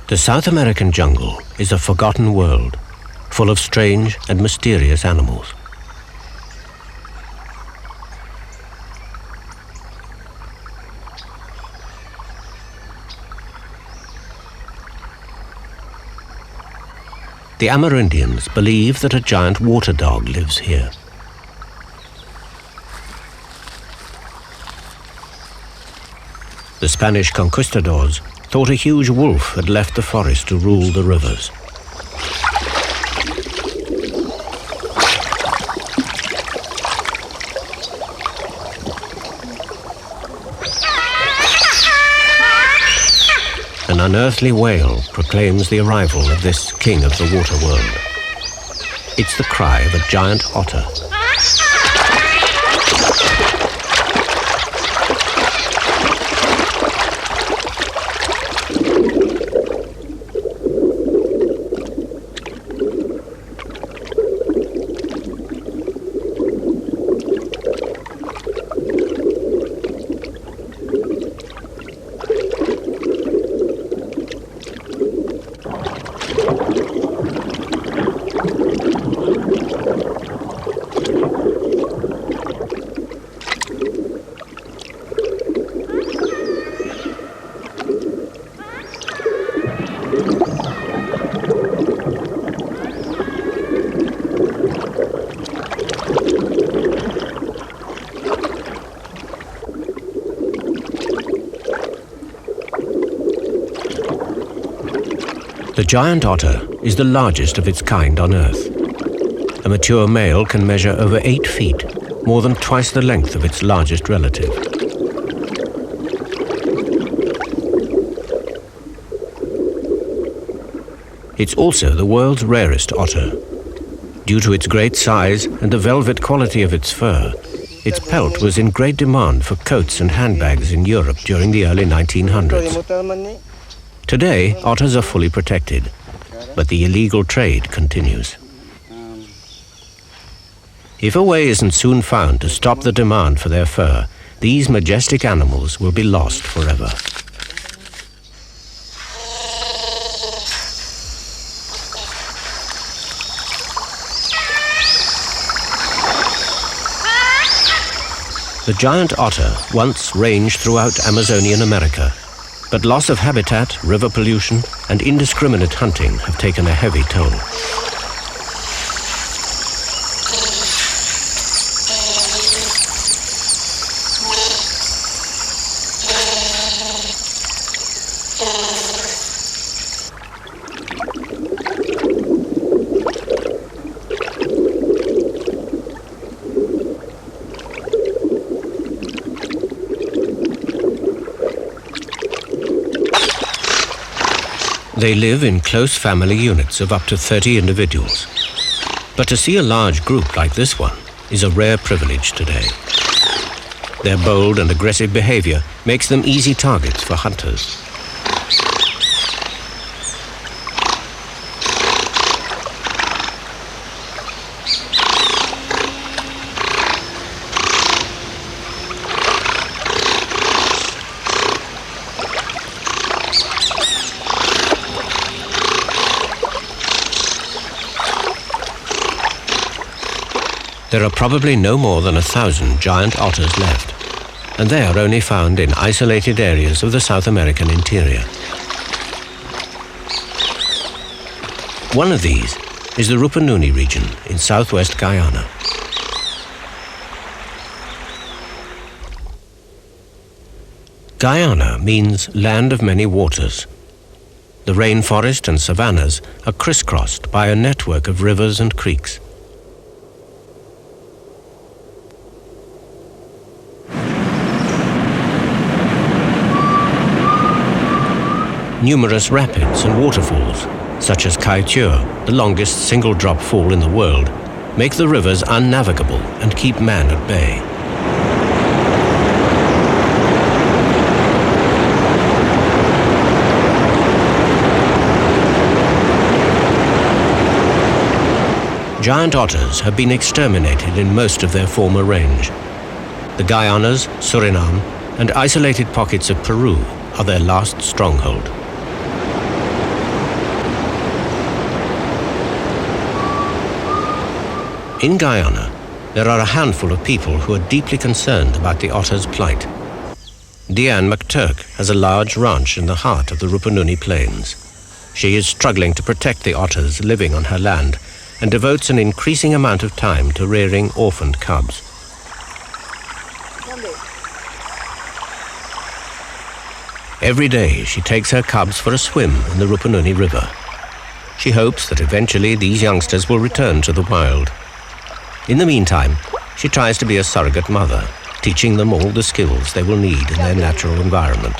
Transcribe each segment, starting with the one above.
The South American jungle is a forgotten world, full of strange and mysterious animals. The Amerindians believe that a giant water dog lives here. The Spanish conquistadors thought a huge wolf had left the forest to rule the rivers. An unearthly wail proclaims the arrival of this king of the water world. It's the cry of a giant otter. The giant otter is the largest of its kind on Earth. A mature male can measure over 8 feet, more than twice the length of its largest relative. It's also the world's rarest otter. Due to its great size and the velvet quality of its fur, its pelt was in great demand for coats and handbags in Europe during the early 1900s. Today, otters are fully protected, but the illegal trade continues. If a way isn't soon found to stop the demand for their fur, these majestic animals will be lost forever. The giant otter once ranged throughout Amazonian America, but loss of habitat, river pollution, and indiscriminate hunting have taken a heavy toll. They live in close family units of up to 30 individuals. But to see a large group like this one is a rare privilege today. Their bold and aggressive behavior makes them easy targets for hunters. There are probably no more than 1,000 giant otters left, and they are only found in isolated areas of the South American interior. One of these is the Rupununi region in southwest Guyana. Guyana means land of many waters. The rainforest and savannas are crisscrossed by a network of rivers and creeks. Numerous rapids and waterfalls, such as Kaieteur, the longest single-drop fall in the world, make the rivers unnavigable and keep man at bay. Giant otters have been exterminated in most of their former range. The Guyanas, Suriname, and isolated pockets of Peru are their last stronghold. In Guyana, there are a handful of people who are deeply concerned about the otter's plight. Deanne McTurk has a large ranch in the heart of the Rupununi Plains. She is struggling to protect the otters living on her land and devotes an increasing amount of time to rearing orphaned cubs. Every day she takes her cubs for a swim in the Rupununi River. She hopes that eventually these youngsters will return to the wild. In the meantime, she tries to be a surrogate mother, teaching them all the skills they will need in their natural environment.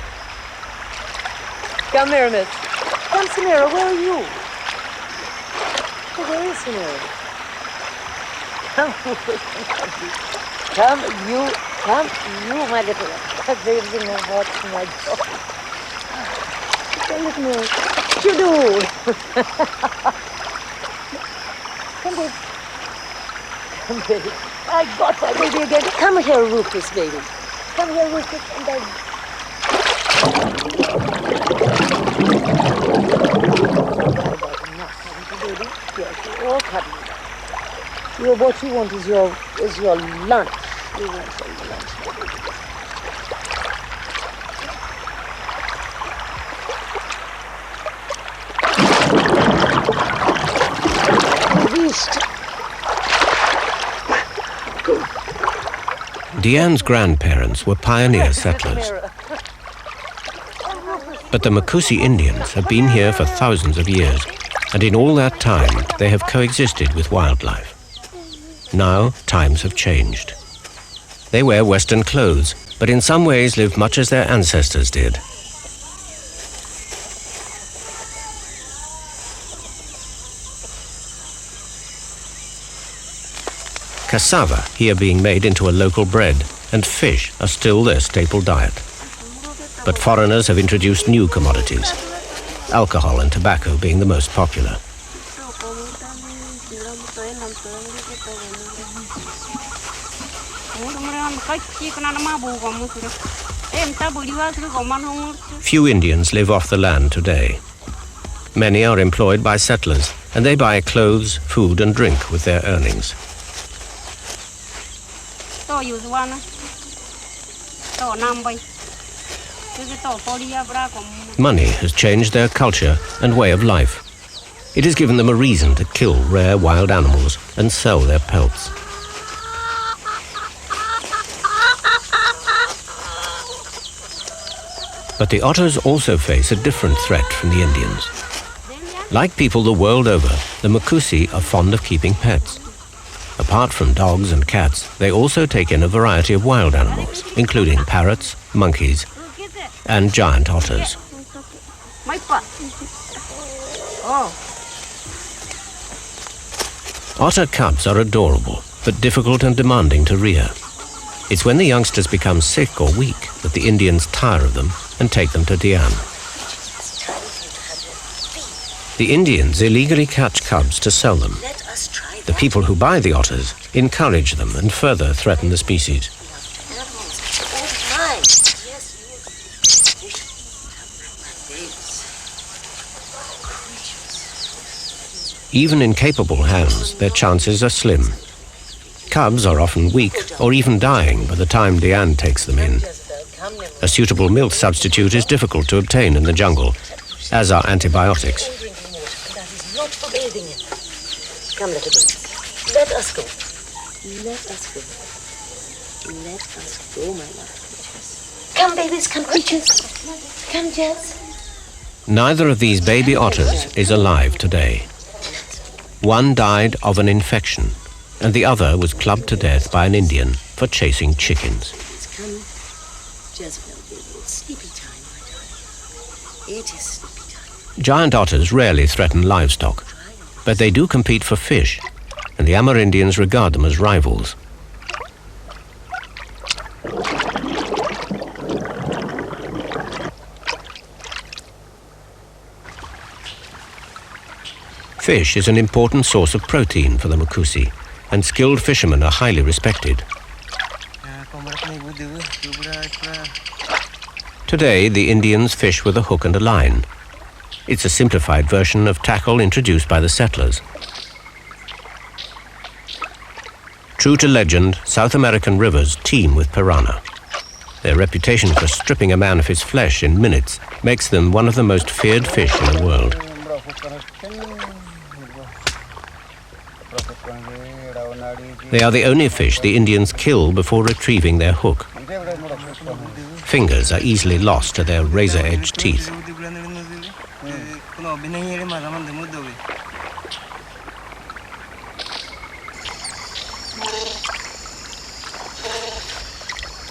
Come here, Mitch. Come, Samira, where are you? Where is Samira? Come, you, my little one. Baby's in the hot, my God. Come with me. What you do? Come, baby. Come, baby. I got my baby again. Come here, Rufus, baby. Come here, Rufus, and then... Baby, yes, you're all cuddly. What you want is your lunch. You want your lunch. Deanne's grandparents were pioneer settlers. But the Makusi Indians have been here for thousands of years, and in all that time they have coexisted with wildlife. Now times have changed. They wear Western clothes, but in some ways live much as their ancestors did. Cassava here being made into a local bread, and fish are still their staple diet. But foreigners have introduced new commodities, alcohol and tobacco being the most popular. Few Indians live off the land today. Many are employed by settlers, and they buy clothes, food and drink with their earnings. Money has changed their culture and way of life. It has given them a reason to kill rare wild animals and sell their pelts. But the otters also face a different threat from the Indians. Like people the world over, the Makusi are fond of keeping pets. Apart from dogs and cats, they also take in a variety of wild animals, including parrots, monkeys, and giant otters. Otter cubs are adorable, but difficult and demanding to rear. It's when the youngsters become sick or weak that the Indians tire of them and take them to Deanne. The Indians illegally catch cubs to sell them. The people who buy the otters encourage them and further threaten the species. Even in capable hands, their chances are slim. Cubs are often weak or even dying by the time Deanne takes them in. A suitable milk substitute is difficult to obtain in the jungle, as are antibiotics. Come, little baby. Let us go. Let us go. Let us go, my love. Come, babies. Come, creatures. Come, Jess. Neither of these baby otters is alive today. One died of an infection, and the other was clubbed to death by an Indian for chasing chickens. It's coming. Jezebel, baby. It's sleepy time, my darling. It is sleepy time. Giant otters rarely threaten livestock, but they do compete for fish, and the Amerindians regard them as rivals. Fish is an important source of protein for the Makusi, and skilled fishermen are highly respected. Today, the Indians fish with a hook and a line. It's a simplified version of tackle introduced by the settlers. True to legend, South American rivers teem with piranha. Their reputation for stripping a man of his flesh in minutes makes them one of the most feared fish in the world. They are the only fish the Indians kill before retrieving their hook. Fingers are easily lost to their razor-edged teeth.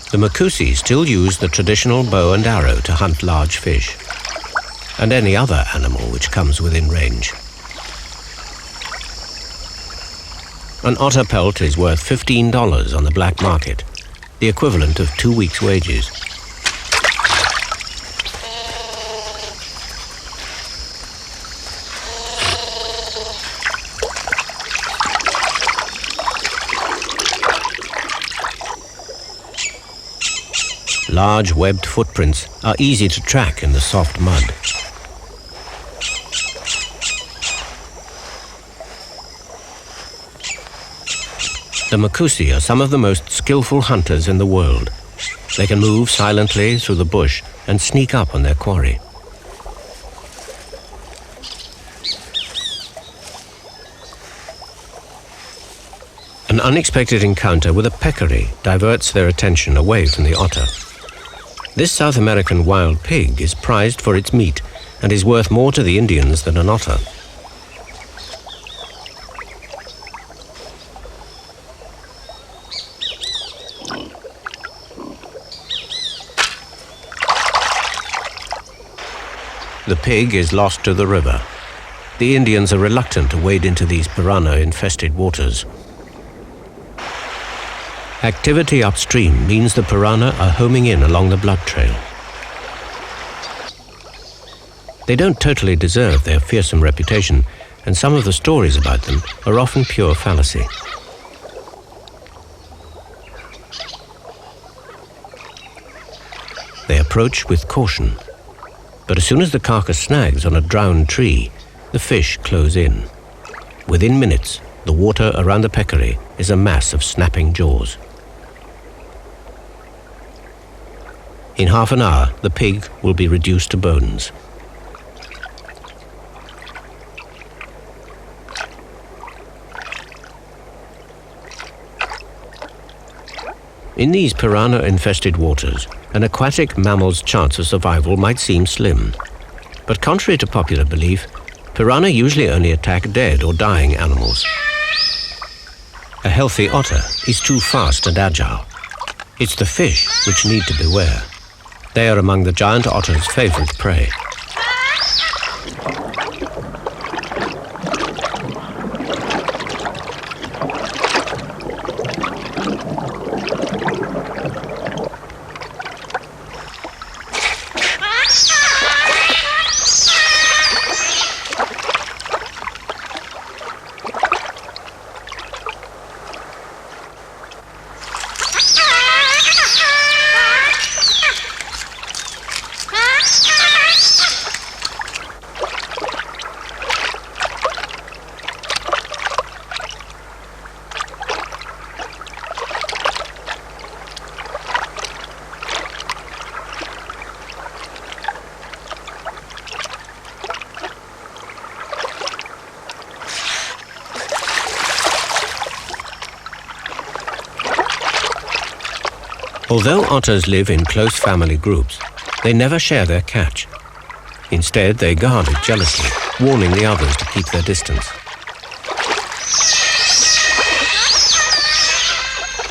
The Makusi still use the traditional bow and arrow to hunt large fish, and any other animal which comes within range. An otter pelt is worth $15 on the black market, the equivalent of 2 weeks' wages. Large webbed footprints are easy to track in the soft mud. The Makusi are some of the most skillful hunters in the world. They can move silently through the bush and sneak up on their quarry. An unexpected encounter with a peccary diverts their attention away from the otter. This South American wild pig is prized for its meat and is worth more to the Indians than an otter. The pig is lost to the river. The Indians are reluctant to wade into these piranha-infested waters. Activity upstream means the piranha are homing in along the blood trail. They don't totally deserve their fearsome reputation, and some of the stories about them are often pure fallacy. They approach with caution, but as soon as the carcass snags on a drowned tree, the fish close in. Within minutes, the water around the peccary is a mass of snapping jaws. In half an hour, the pig will be reduced to bones. In these piranha-infested waters, an aquatic mammal's chance of survival might seem slim. But contrary to popular belief, piranha usually only attack dead or dying animals. A healthy otter is too fast and agile. It's the fish which need to beware. They are among the giant otter's favorite prey. Although otters live in close family groups, they never share their catch. Instead, they guard it jealously, warning the others to keep their distance.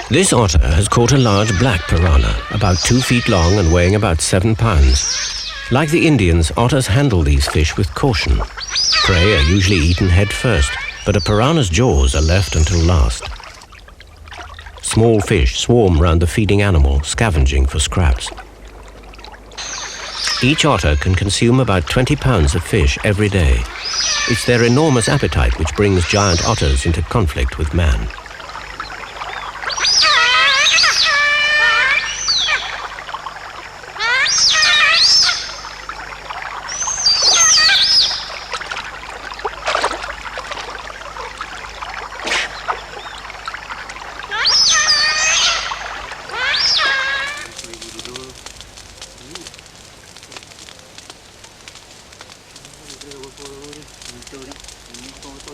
This otter has caught a large black piranha, about 2 feet long and weighing about 7 pounds. Like the Indians, otters handle these fish with caution. Prey are usually eaten head first, but a piranha's jaws are left until last. Small fish swarm round the feeding animal, scavenging for scraps. Each otter can consume about 20 pounds of fish every day. It's their enormous appetite which brings giant otters into conflict with man.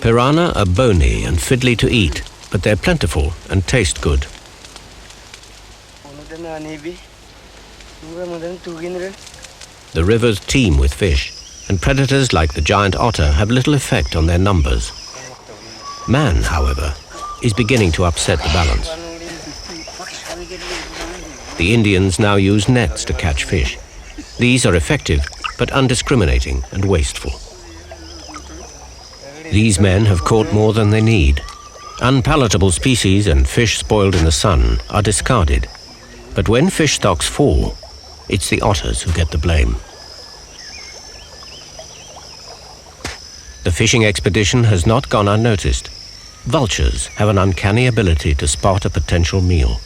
Piranha are bony and fiddly to eat, but they're plentiful and taste good. The rivers teem with fish, and predators like the giant otter have little effect on their numbers. Man, however, is beginning to upset the balance. The Indians now use nets to catch fish. These are effective, but undiscriminating and wasteful. These men have caught more than they need. Unpalatable species and fish spoiled in the sun are discarded. But when fish stocks fall, it's the otters who get the blame. The fishing expedition has not gone unnoticed. Vultures have an uncanny ability to spot a potential meal.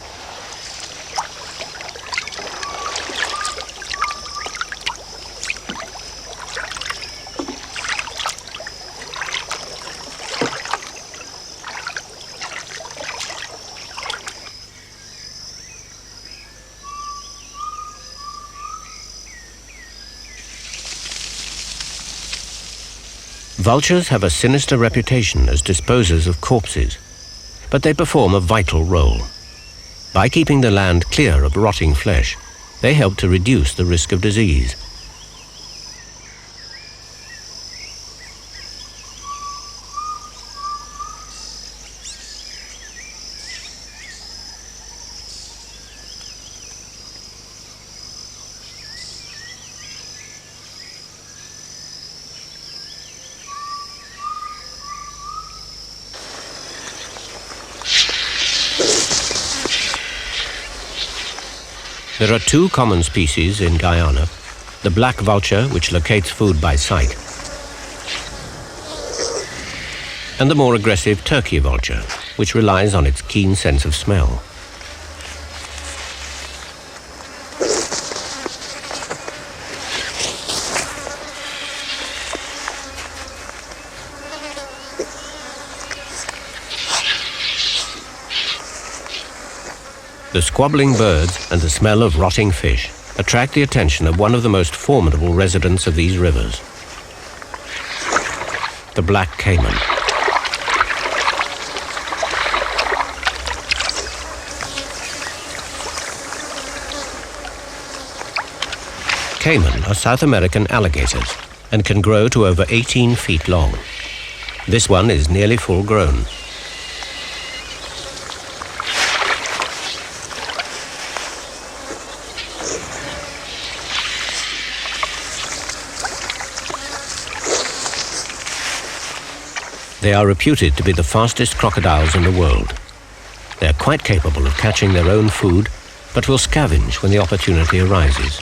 Vultures have a sinister reputation as disposers of corpses, but they perform a vital role. By keeping the land clear of rotting flesh, they help to reduce the risk of disease. There are two common species in Guyana, the black vulture, which locates food by sight, and the more aggressive turkey vulture, which relies on its keen sense of smell. The squabbling birds and the smell of rotting fish attract the attention of one of the most formidable residents of these rivers, the black caiman. Caiman are South American alligators and can grow to over 18 feet long. This one is nearly full grown. They are reputed to be the fastest crocodiles in the world. They are quite capable of catching their own food, but will scavenge when the opportunity arises.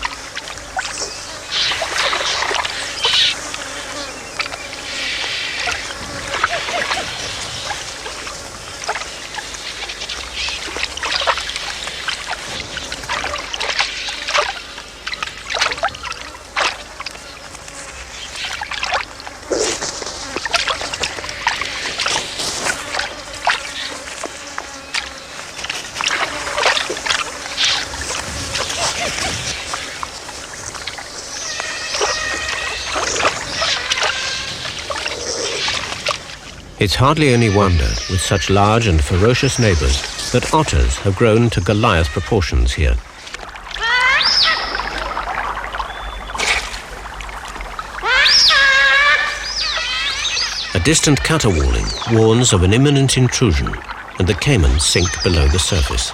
It's hardly any wonder, with such large and ferocious neighbors, that otters have grown to Goliath proportions here. A distant caterwauling warns of an imminent intrusion, and the caimans sink below the surface.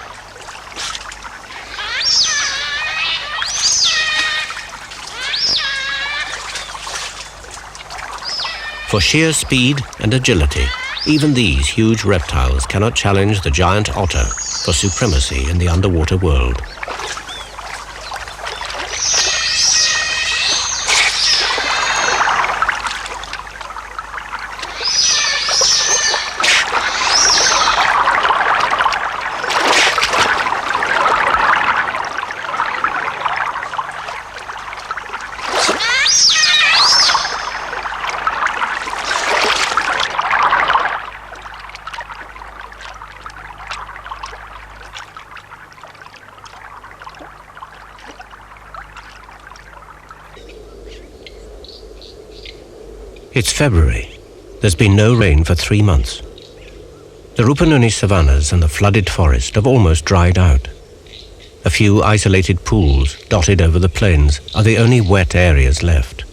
For sheer speed and agility, even these huge reptiles cannot challenge the giant otter for supremacy in the underwater world. It's February, There's been no rain for 3 months. The Rupununi savannas and the flooded forest have almost dried out. A few isolated pools dotted over the plains are the only wet areas left.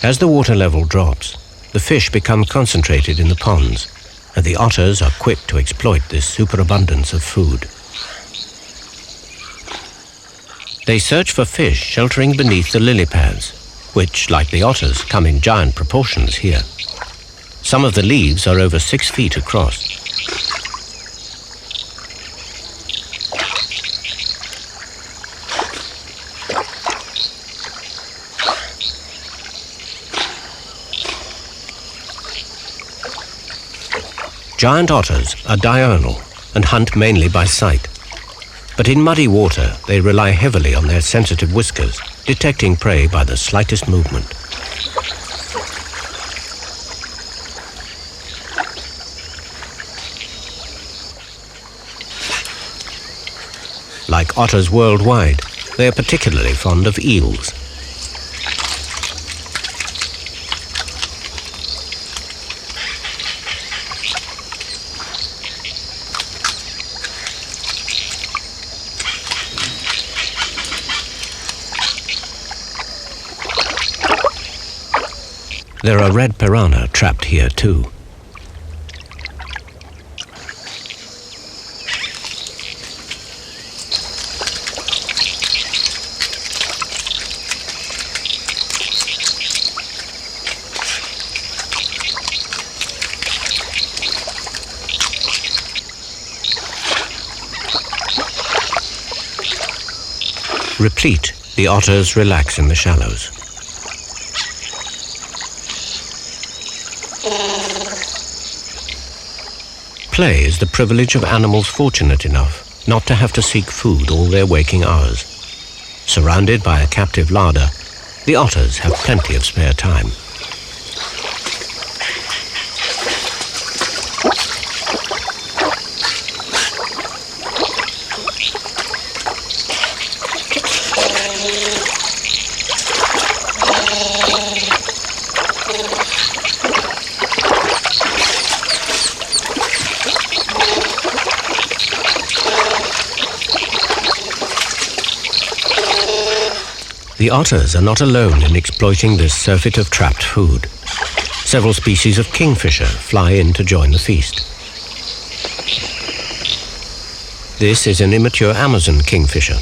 As the water level drops, the fish become concentrated in the ponds, and the otters are quick to exploit this superabundance of food. They search for fish sheltering beneath the lily pads, which, like the otters, come in giant proportions here. Some of the leaves are over 6 feet across. Giant otters are diurnal and hunt mainly by sight. But in muddy water, they rely heavily on their sensitive whiskers, detecting prey by the slightest movement. Like otters worldwide, they are particularly fond of eels. There are red piranha trapped here too. Replete, the otters relax in the shallows. Play is the privilege of animals fortunate enough not to have to seek food all their waking hours. Surrounded by a captive larder, the otters have plenty of spare time. The otters are not alone in exploiting this surfeit of trapped food. Several species of kingfisher fly in to join the feast. This is an immature Amazon kingfisher.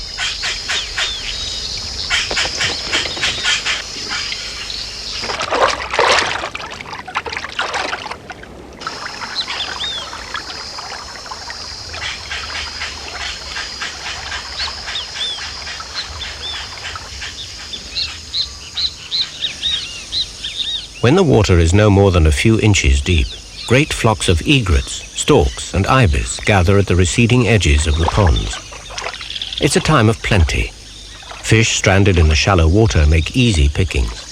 When the water is no more than a few inches deep, great flocks of egrets, storks and ibis gather at the receding edges of the ponds. It's a time of plenty. Fish stranded in the shallow water make easy pickings.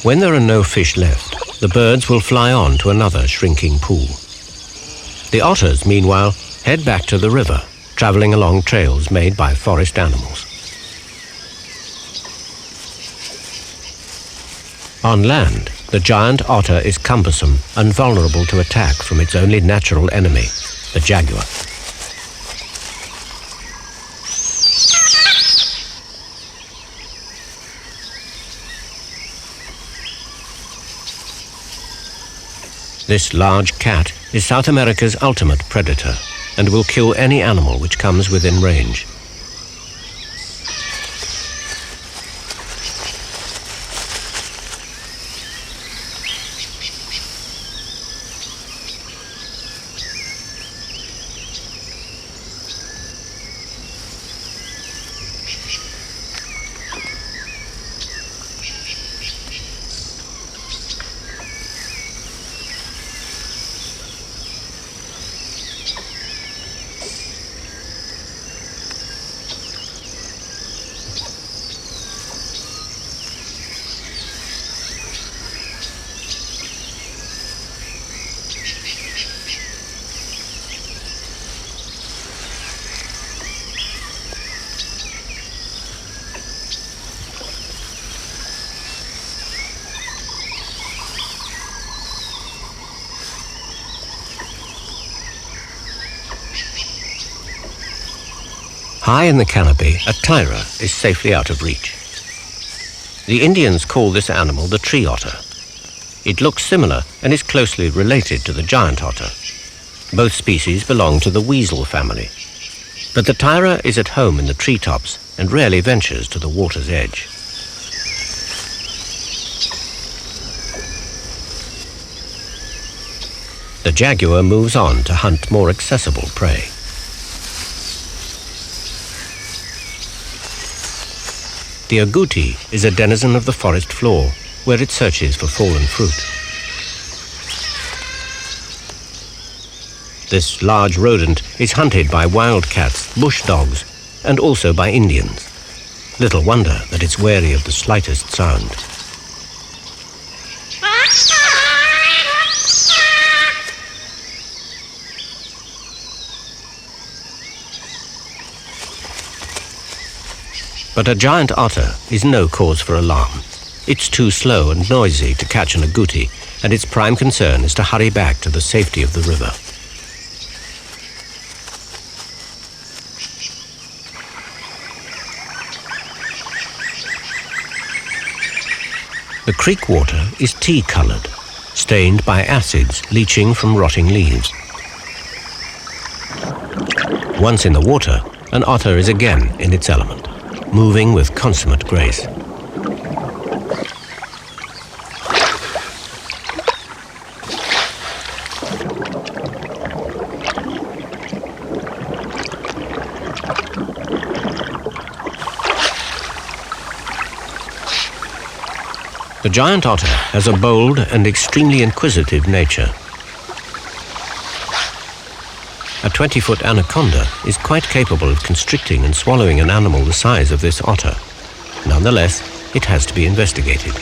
When there are no fish left, the birds will fly on to another shrinking pool. The otters, meanwhile, head back to the river, traveling along trails made by forest animals. On land, the giant otter is cumbersome and vulnerable to attack from its only natural enemy, the jaguar. This large cat is South America's ultimate predator and will kill any animal which comes within range. High in the canopy, a tyra is safely out of reach. The Indians call this animal the tree otter. It looks similar and is closely related to the giant otter. Both species belong to the weasel family. But the tyra is at home in the treetops and rarely ventures to the water's edge. The jaguar moves on to hunt more accessible prey. The agouti is a denizen of the forest floor, where it searches for fallen fruit. This large rodent is hunted by wildcats, bush dogs, and also by Indians. Little wonder that it's wary of the slightest sound. But a giant otter is no cause for alarm. It's too slow and noisy to catch an agouti, and its prime concern is to hurry back to the safety of the river. The creek water is tea-colored, stained by acids leaching from rotting leaves. Once in the water, an otter is again in its element, moving with consummate grace. The giant otter has a bold and extremely inquisitive nature. A 20-foot anaconda is quite capable of constricting and swallowing an animal the size of this otter. Nonetheless, it has to be investigated.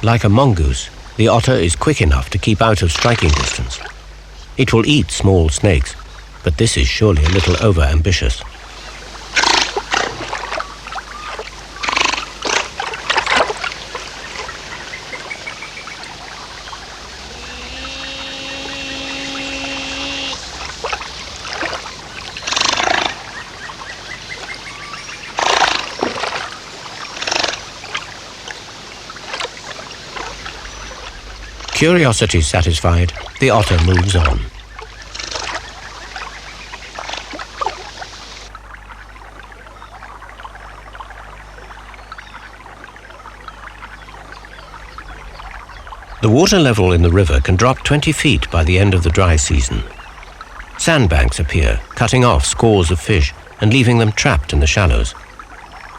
Like a mongoose, the otter is quick enough to keep out of striking distance. It will eat small snakes, but this is surely a little over-ambitious. Curiosity satisfied, the otter moves on. The water level in the river can drop 20 feet by the end of the dry season. Sandbanks appear, cutting off scores of fish, and leaving them trapped in the shallows.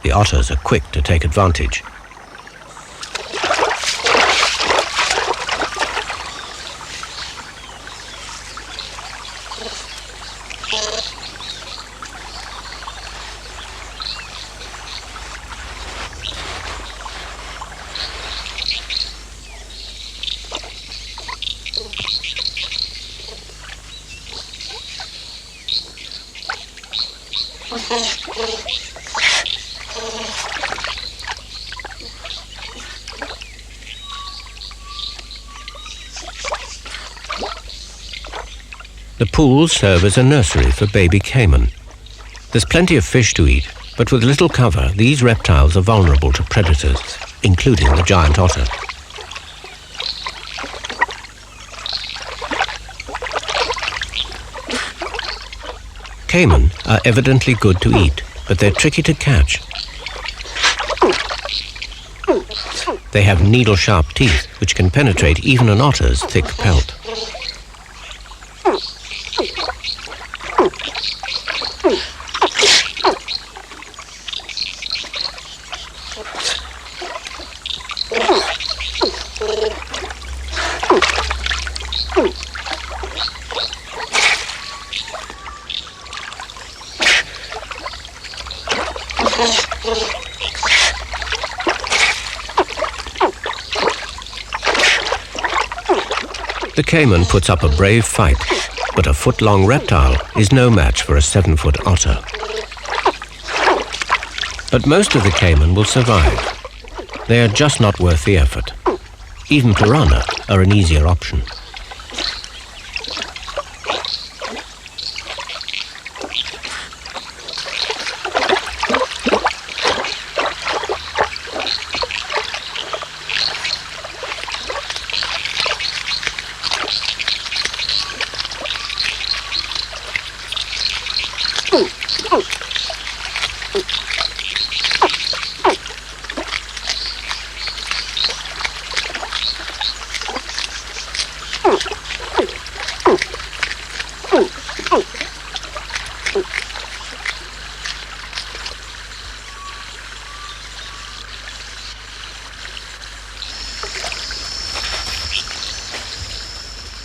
The otters are quick to take advantage. The pools serve as a nursery for baby caiman. There's plenty of fish to eat, but with little cover, these reptiles are vulnerable to predators, including the giant otter. Caiman are evidently good to eat, but they're tricky to catch. They have needle-sharp teeth, which can penetrate even an otter's thick pelt. The caiman puts up a brave fight, but a foot-long reptile is no match for a 7-foot otter. But most of the caiman will survive. They are just not worth the effort. Even piranha are an easier option.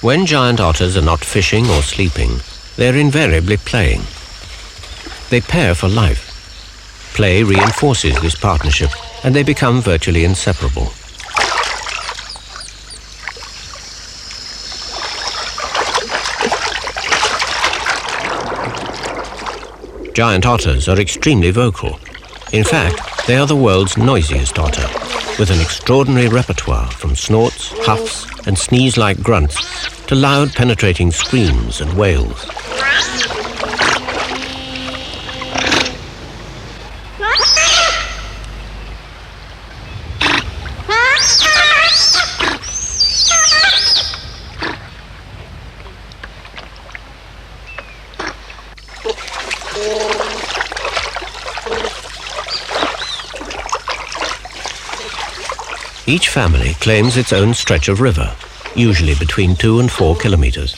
When giant otters are not fishing or sleeping, they're invariably playing. They pair for life. Play reinforces this partnership, and they become virtually inseparable. Giant otters are extremely vocal. In fact, they are the world's noisiest otter, with an extraordinary repertoire from snorts, huffs, and sneeze-like grunts to loud penetrating screams and wails. Each family claims its own stretch of river, usually between 2 and 4 kilometers.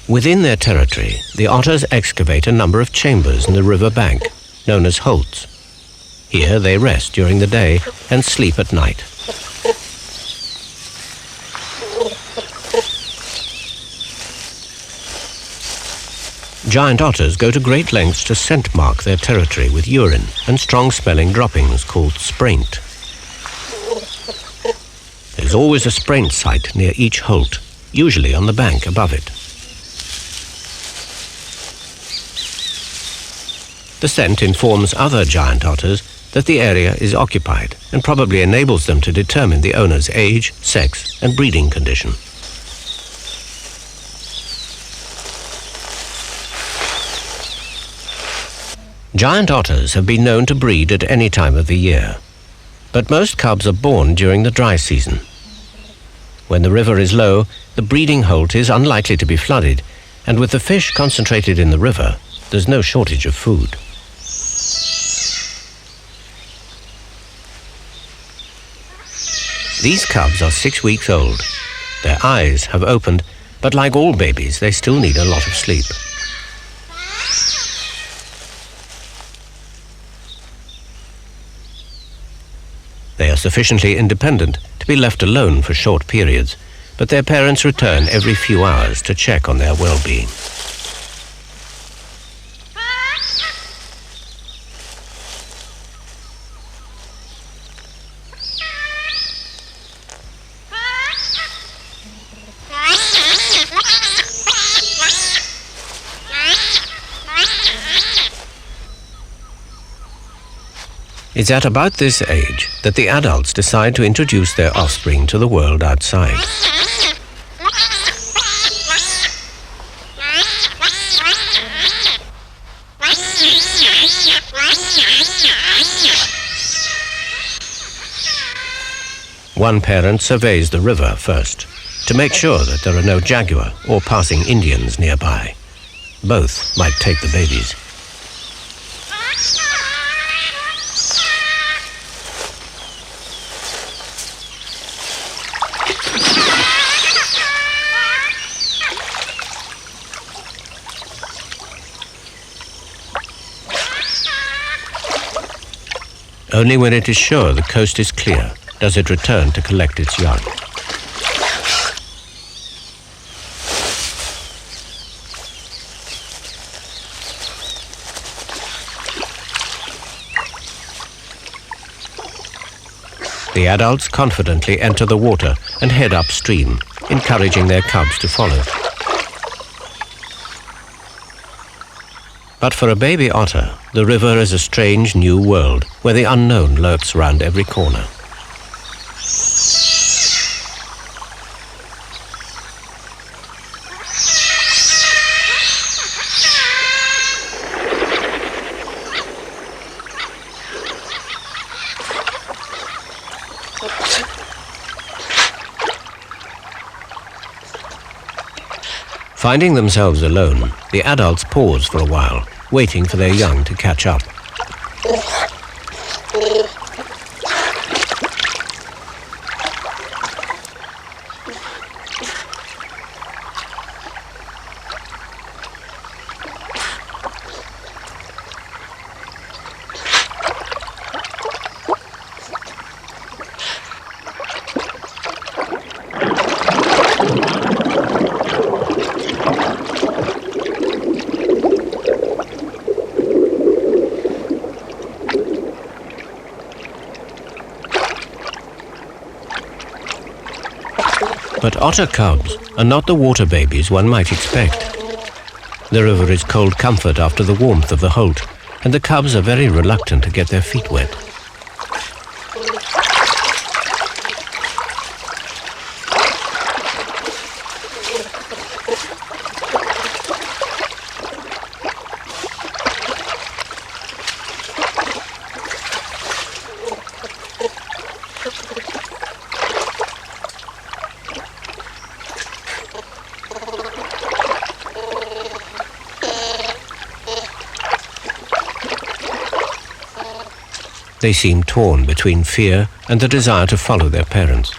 Within their territory, the otters excavate a number of chambers in the river bank, known as holts. Here they rest during the day and sleep at night. Giant otters go to great lengths to scent mark their territory with urine and strong-smelling droppings called spraint. There's always a spraint site near each holt, usually on the bank above it. The scent informs other giant otters that the area is occupied and probably enables them to determine the owner's age, sex, and breeding condition. Giant otters have been known to breed at any time of the year, but most cubs are born during the dry season. When the river is low, the breeding holt is unlikely to be flooded, and with the fish concentrated in the river, there's no shortage of food. These cubs are 6 weeks old. Their eyes have opened, but like all babies, they still need a lot of sleep. sufficiently independent to be left alone for short periods, but their parents return every few hours to check on their well-being. It's at about this age that the adults decide to introduce their offspring to the world outside. One parent surveys the river first to make sure that there are no jaguar or passing Indians nearby. Both might take the babies. Only when it is sure the coast is clear does it return to collect its young. The adults confidently enter the water and head upstream, encouraging their cubs to follow. But for a baby otter, the river is a strange new world where the unknown lurks round every corner. Finding themselves alone, the adults pause for a while, waiting for their young to catch up. But otter cubs are not the water babies one might expect. The river is cold comfort after the warmth of the holt, and the cubs are very reluctant to get their feet wet. They seem torn between fear and the desire to follow their parents.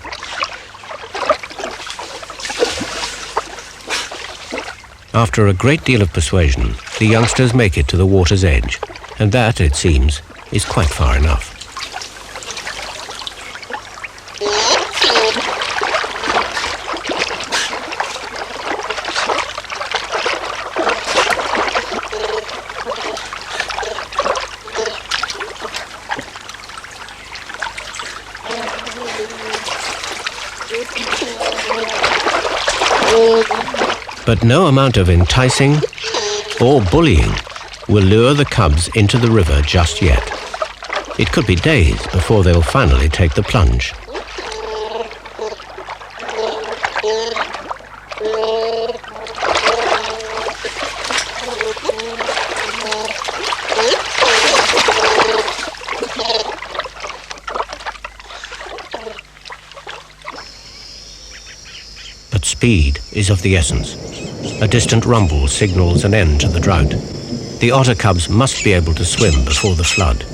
After a great deal of persuasion, the youngsters make it to the water's edge, and that, it seems, is quite far enough. But no amount of enticing or bullying will lure the cubs into the river just yet. It could be days before they'll finally take the plunge. But speed is of the essence. A distant rumble signals an end to the drought. The otter cubs must be able to swim before the flood.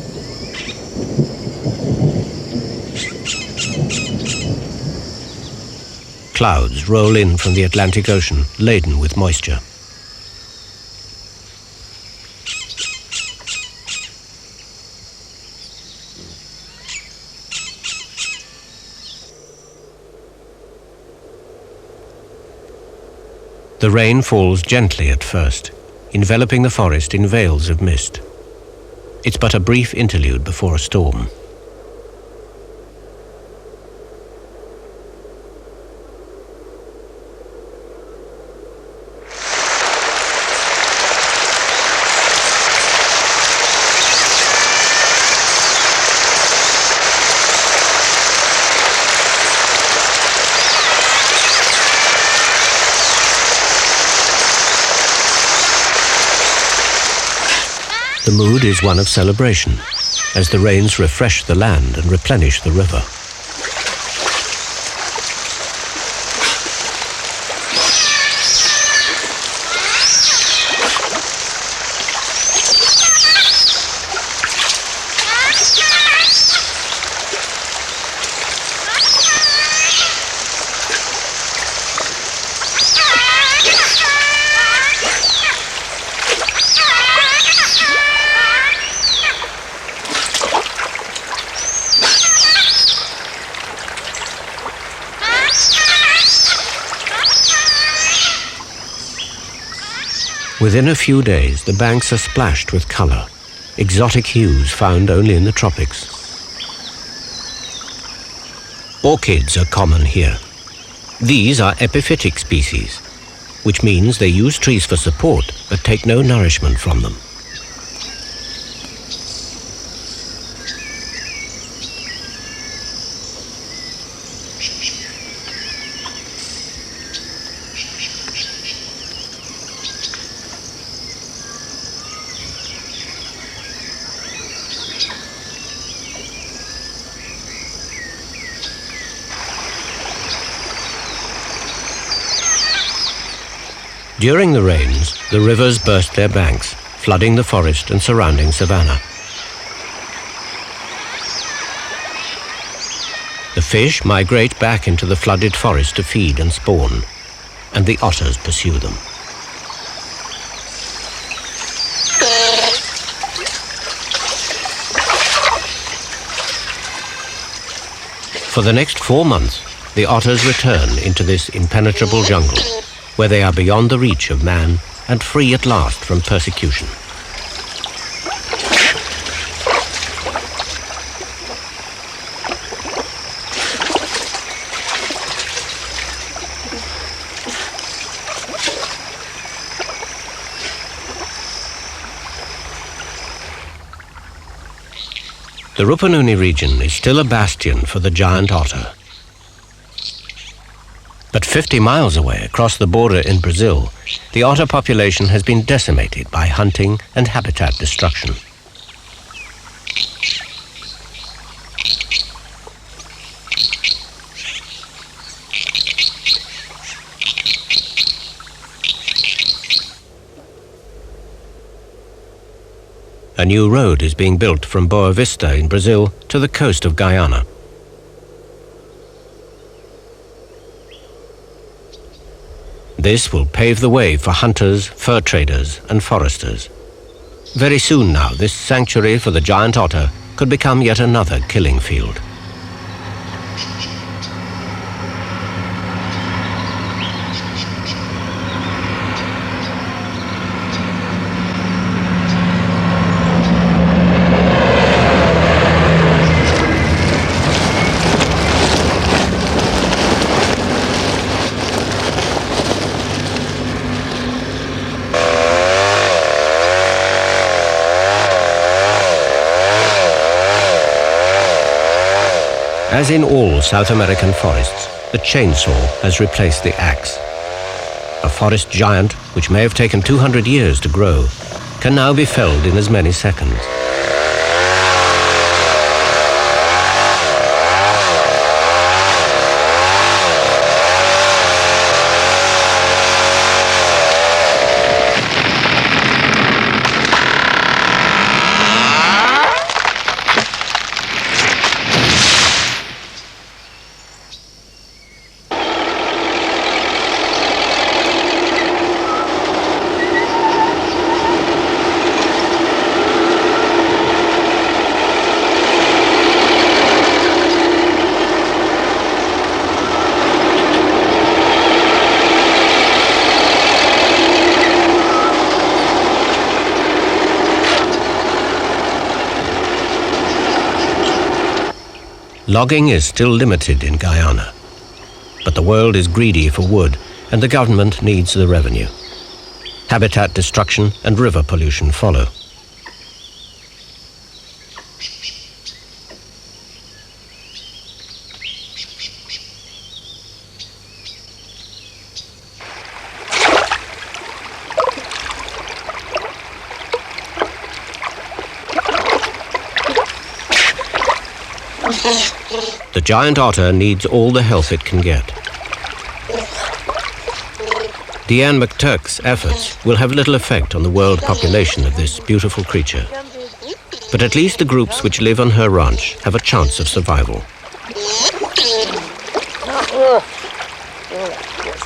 Clouds roll in from the Atlantic Ocean, laden with moisture. The rain falls gently at first, enveloping the forest in veils of mist. It's but a brief interlude before a storm. The mood is one of celebration, as the rains refresh the land and replenish the river. Within a few days, the banks are splashed with color, exotic hues found only in the tropics. Orchids are common here. These are epiphytic species, which means they use trees for support but take no nourishment from them. During the rains, the rivers burst their banks, flooding the forest and surrounding savanna. The fish migrate back into the flooded forest to feed and spawn, and the otters pursue them. For the next 4 months, the otters return into this impenetrable jungle, where they are beyond the reach of man and free at last from persecution. The Rupununi region is still a bastion for the giant otter. But 50 miles away, across the border in Brazil, the otter population has been decimated by hunting and habitat destruction. A new road is being built from Boa Vista in Brazil to the coast of Guyana. This will pave the way for hunters, fur traders, and foresters. Very soon now, this sanctuary for the giant otter could become yet another killing field. As in all South American forests, the chainsaw has replaced the axe. A forest giant, which may have taken 200 years to grow, can now be felled in as many seconds. Logging is still limited in Guyana, but the world is greedy for wood and the government needs the revenue. Habitat destruction and river pollution follow. The giant otter needs all the help it can get. Deanne McTurk's efforts will have little effect on the world population of this beautiful creature. But at least the groups which live on her ranch have a chance of survival. Yes,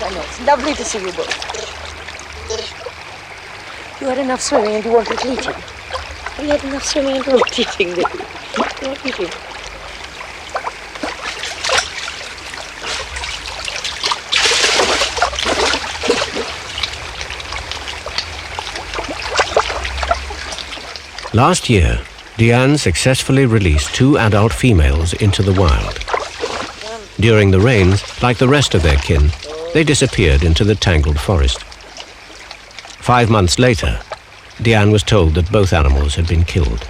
I know. It's lovely to see you both. You had enough swimming and you wanted eating. We had enough swimming and you wanted eating, didn't you? You want eating? Last year, Deanne successfully released 2 adult females into the wild. During the rains, like the rest of their kin, they disappeared into the tangled forest. 5 months later, Deanne was told that both animals had been killed.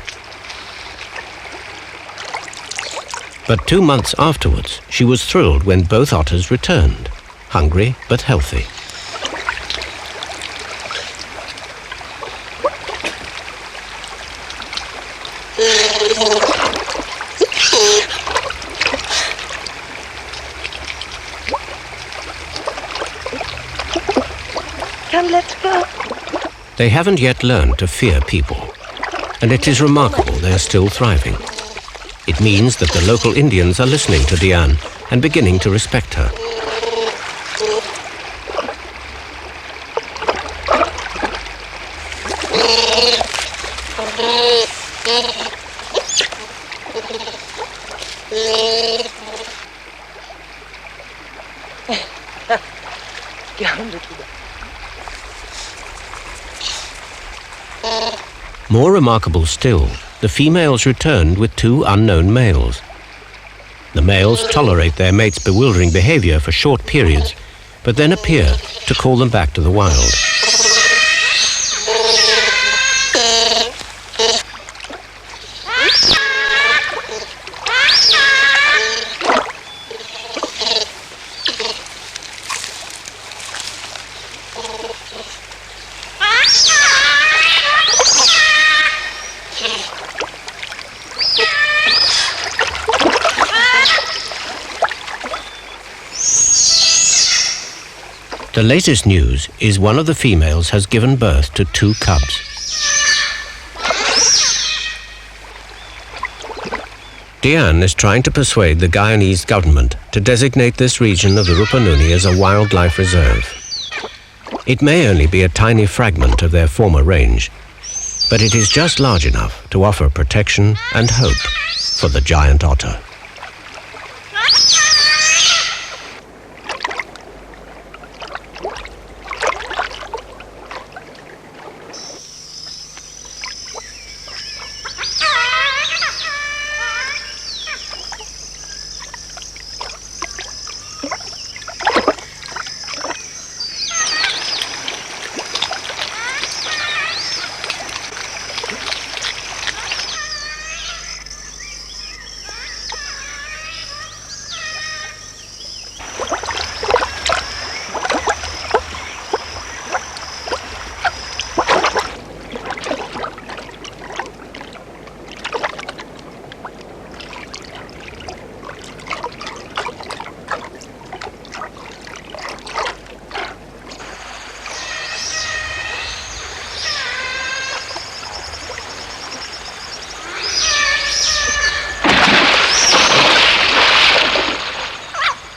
But 2 months afterwards, she was thrilled when both otters returned, hungry but healthy. Come, let's go. They haven't yet learned to fear people, and it is remarkable they are still thriving. It means that the local Indians are listening to Deanne and beginning to respect her. More remarkable still, the females returned with 2 unknown males. The males tolerate their mates' bewildering behaviour for short periods, but then appear to call them back to the wild. The latest news is one of the females has given birth to 2 cubs. Deanne is trying to persuade the Guyanese government to designate this region of the Rupununi as a wildlife reserve. It may only be a tiny fragment of their former range, but it is just large enough to offer protection and hope for the giant otter.